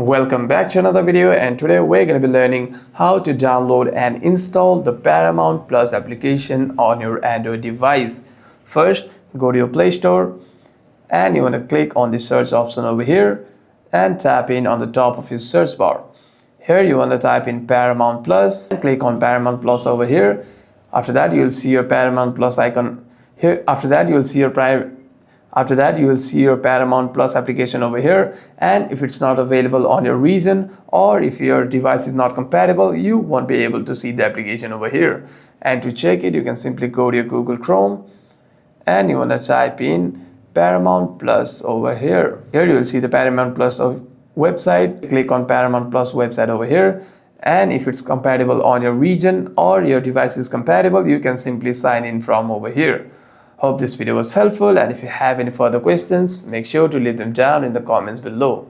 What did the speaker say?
Welcome back to another video, and today we're going to be learning how to download and install the Paramount Plus application on your Android device. First, go to your Play Store and you want to click on the search option over here and tap in on the top of your search bar. Here you want to type in Paramount Plus and click on Paramount Plus over here. After that, you'll see your Paramount Plus icon here. After that, you will see your Paramount Plus application over here, and if it's not available on your region or if your device is not compatible, you won't be able to see the application over here. And to check it, you can simply go to your Google Chrome and you want to type in Paramount Plus over here. Here you will see the Paramount Plus website. Click on Paramount Plus website over here, and if it's compatible on your region or your device is compatible, you can simply sign in from over here. Hope this video was helpful, and if you have any further questions, make sure to leave them down in the comments below.